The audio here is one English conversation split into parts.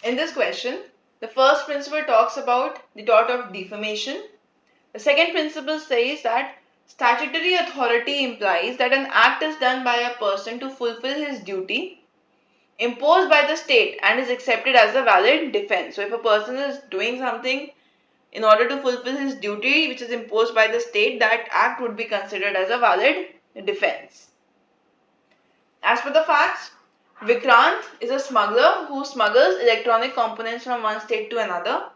In this question, the first principle talks about the tort of defamation. The second principle says that statutory authority implies that an act is done by a person to fulfill his duty imposed by the state and is accepted as a valid defense. So if a person is doing something in order to fulfill his duty which is imposed by the state, that act would be considered as a valid defense. As per the facts, Vikrant is a smuggler who smuggles electronic components from one state to another.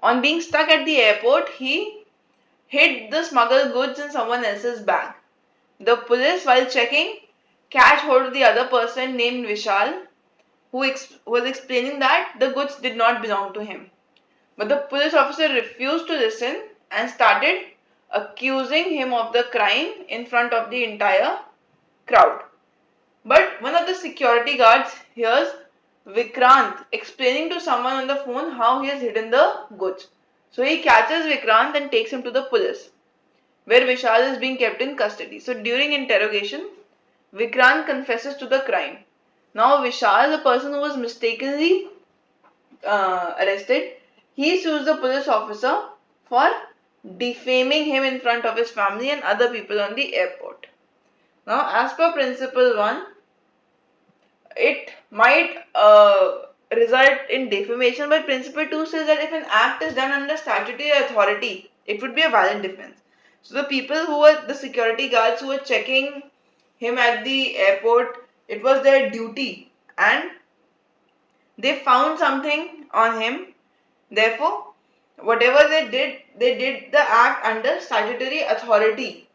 On being stuck at the airport, he hid the smuggled goods in someone else's bag. The police, while checking, catch hold of the other person named Vishal, who was explaining that the goods did not belong to him. But the police officer refused to listen and started accusing him of the crime in front of the entire crowd. But one of the security guards hears Vikrant explaining to someone on the phone how he has hidden the goods. So he catches Vikrant and takes him to the police, where Vishal is being kept in custody. So during interrogation, Vikrant confesses to the crime. Now Vishal, the person who was mistakenly arrested, he sues the police officer for defaming him in front of his family and other people on the airport. Now, as per principle 1, it might result in defamation, but principle 2 says that if an act is done under statutory authority, it would be a valid defense. So the people who were the security guards who were checking him at the airport, it was their duty and they found something on him. Therefore, whatever they did the act under statutory authority.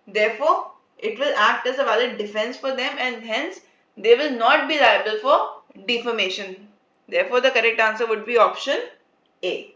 Therefore, it will act as a valid defense for them and hence they will not be liable for defamation. Therefore, the correct answer would be option A.